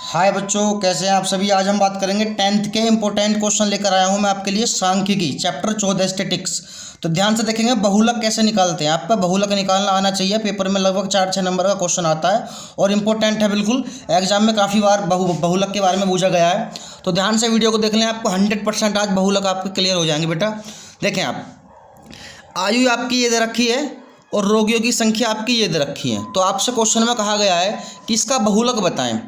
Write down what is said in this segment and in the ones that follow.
हाय बच्चों, कैसे हैं आप सभी। आज हम बात करेंगे 10th के इम्पोर्टेंट क्वेश्चन लेकर आया हूं मैं आपके लिए सांख्यिकी चैप्टर 14 स्टैटिक्स। तो ध्यान से देखेंगे बहुलक कैसे निकालते हैं। आपका बहुलक निकालना आना चाहिए। पेपर में लगभग 4-6 नंबर का क्वेश्चन आता है और इम्पोर्टेंट है बिल्कुल। एग्जाम में काफ़ी बार बहुलक के बारे में पूछा गया है। तो ध्यान से वीडियो को देख लें, आपको 100% आज बहुलक आपके क्लियर हो जाएंगे बेटा। देखें आप, आयु आपकी ये दे रखी है और रोगियों की संख्या आपकी ये दे रखी है। तो आपसे क्वेश्चन में कहा गया है कि इसका बहुलक बताएं।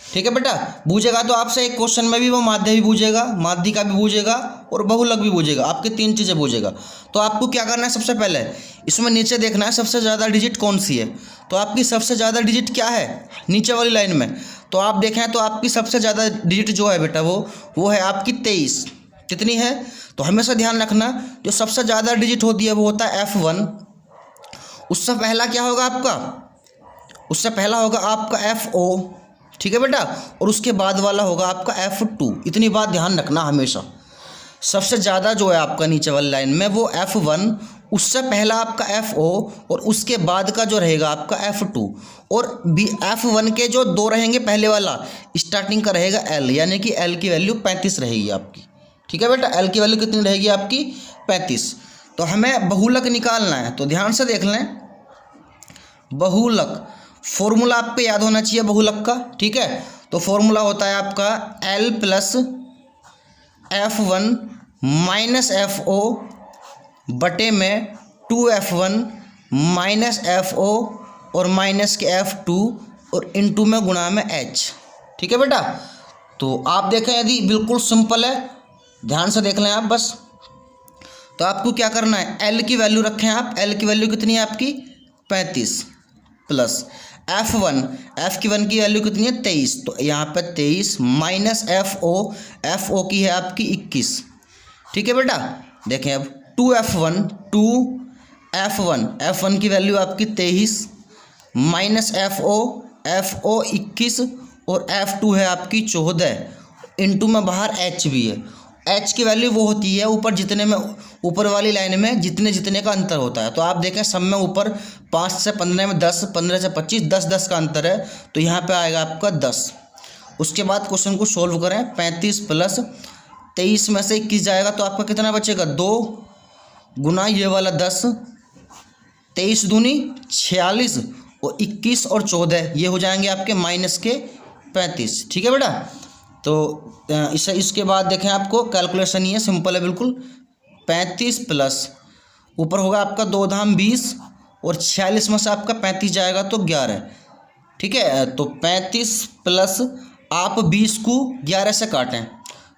ठीक है बेटा, पूछेगा तो आपसे एक क्वेश्चन में भी वो माध्य भी पूछेगा, माध्य का भी पूछेगा और बहुलक भी पूछेगा। आपके 3 चीज़ें पूछेगा। तो आपको क्या करना है, सबसे पहले इसमें नीचे देखना है सबसे ज़्यादा डिजिट कौन सी है। तो आपकी सबसे ज़्यादा डिजिट क्या है नीचे वाली लाइन में। तो आप देखें तो आपकी सबसे ज़्यादा डिजिट जो है बेटा वो है आपकी 23। कितनी है, तो हमेशा ध्यान रखना जो सबसे ज़्यादा डिजिट होती है वो होता है F1। उससे पहला क्या होगा आपका, उससे पहला होगा आपका FO। ठीक है बेटा, और उसके बाद वाला होगा आपका F2। इतनी बात ध्यान रखना हमेशा। सबसे ज़्यादा जो है आपका नीचे वाली लाइन में वो F1, उससे पहला आपका FO और उसके बाद का जो रहेगा आपका F2। और F1 के जो 2 रहेंगे, पहले वाला स्टार्टिंग का रहेगा L, यानी कि L की वैल्यू 35 रहेगी आपकी। ठीक है बेटा, L की वैल्यू कितनी रहेगी आपकी 35। तो हमें बहुलक निकालना है, तो ध्यान से देख लें। बहुलक फॉर्मूला आपको याद होना चाहिए बहुलक का। ठीक है, तो फॉर्मूला होता है आपका L plus F1 minus FO बटे में 2F1 माइनस FO और माइनस के F2 और इनटू में गुणा में H। ठीक है बेटा, तो आप देखें यदि बिल्कुल सिंपल है, ध्यान से देख लें आप बस। तो आपको क्या करना है, L की वैल्यू रखें आप। L की वैल्यू कितनी है आपकी 35 प्लस F1, F1 की वैल्यू कितनी है 23। तो यहाँ पे 23 माइनस FO की है आपकी 21। ठीक है बेटा, देखें अब 2F1 की वैल्यू आपकी 23 माइनस FO 21 और F2 है आपकी 14। इनटू में बाहर H भी है। H की वैल्यू वो होती है ऊपर जितने में, ऊपर वाली लाइन में जितने का अंतर होता है। तो आप देखें सब में ऊपर 5 से 15 में 10, 15 से 25, 10 का अंतर है। तो यहाँ पे आएगा आपका 10। उसके बाद क्वेश्चन को सोल्व करें। 35 प्लस 23 में से 21 जाएगा तो आपका कितना बचेगा, 2 गुना ये वाला 10, 23 दूनी 46 और 21 और 14 ये हो जाएंगे आपके माइनस के 35। ठीक है बेटा, तो इसके बाद देखें आपको कैलकुलेशन ही है, सिंपल है बिल्कुल। 35 प्लस ऊपर होगा आपका 2 धाम 20 और 46 में से आपका 35 जाएगा तो 11। ठीक है, तो 35 प्लस आप 20 को 11 से काटें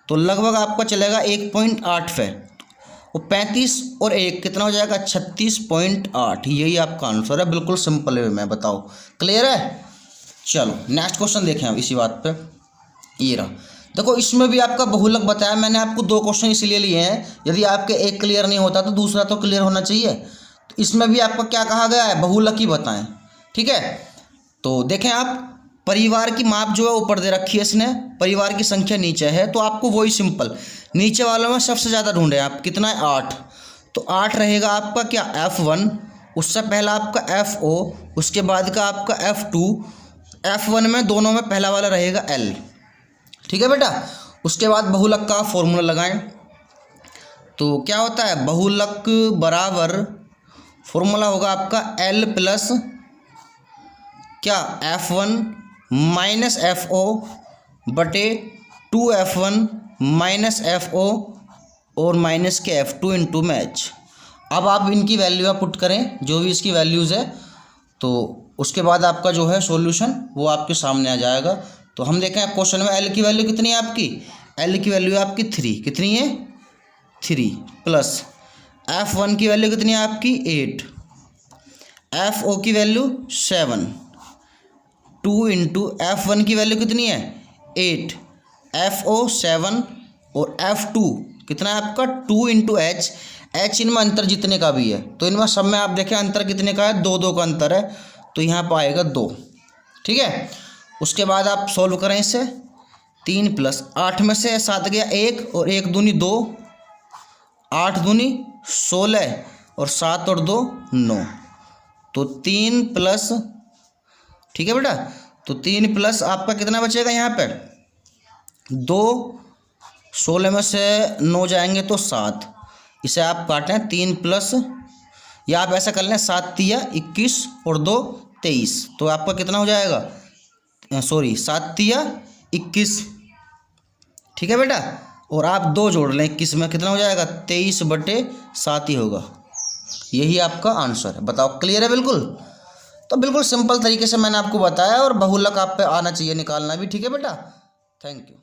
तो लगभग आपका चलेगा 1.8 पे। और 35 और 1 कितना हो जाएगा 36.8। यही आपका आंसर है, बिल्कुल सिंपल है। मैं बताओ, क्लियर है। चलो नेक्स्ट क्वेश्चन देखें अब इसी बात पे। ये रहा, देखो इसमें भी आपका बहुलक बताया मैंने। आपको 2 क्वेश्चन इसलिए लिए हैं, यदि आपके एक क्लियर नहीं होता तो दूसरा तो क्लियर होना चाहिए। तो इसमें भी आपका क्या कहा गया है, बहुलक ही बताएं। ठीक है, तो देखें आप, परिवार की माप जो है ऊपर दे रखी है इसने, परिवार की संख्या नीचे है। तो आपको वही सिंपल नीचे वालों में सबसे ज़्यादा ढूंढे आप, कितना है 8। तो 8 रहेगा आपका क्या F1, उससे पहला आपका FO, उसके बाद का आपका F2। F1 में दोनों में पहला वाला रहेगा L। ठीक है बेटा, उसके बाद बहुलक का फॉर्मूला लगाएं। तो क्या होता है, बहुलक बराबर फॉर्मूला होगा आपका L प्लस क्या F1 माइनस FO बटे 2F1 माइनस FO और माइनस के F2 इंटू में H। अब आप इनकी वैल्यू आप पुट करें, जो भी इसकी वैल्यूज़ है, तो उसके बाद आपका जो है सॉल्यूशन वो आपके सामने आ जाएगा। तो हम देखें क्वेश्चन में L की वैल्यू कितनी है आपकी, L की वैल्यू आपकी 3। कितनी है 3 प्लस F1 की वैल्यू कितनी है आपकी 8, FO की वैल्यू 7, 2 इंटू F1 की वैल्यू कितनी है 8, FO 7 और F2 कितना है आपका 2 इंटू H इनमें अंतर जितने का भी है। तो इनमें सब में आप देखें अंतर कितने का है, 2 का अंतर है। तो यहाँ पर आएगा 2। ठीक है, उसके बाद आप सॉल्व करें इसे। 3 प्लस 8 में से 7 गया 1 और 1 दूनी 2, 8 दूनी 16 और 7 और 2 9। तो 3 प्लस, ठीक है बेटा, तो 3 प्लस आपका कितना बचेगा यहाँ पे 2, 16 में से 9 जाएंगे तो 7, इसे आप काटें 3 प्लस, या आप ऐसा कर लें 7 तिया 21 और 2 23, तो आपका कितना हो जाएगा, सॉरी 7 तिया 21, ठीक है बेटा। और आप 2 जोड़ लें 21 में, कितना हो जाएगा 23/7 ही होगा। यही आपका आंसर है। बताओ क्लियर है बिल्कुल। तो बिल्कुल सिंपल तरीके से मैंने आपको बताया, और बहुलक आप पे आना चाहिए निकालना भी, ठीक है बेटा। Thank you.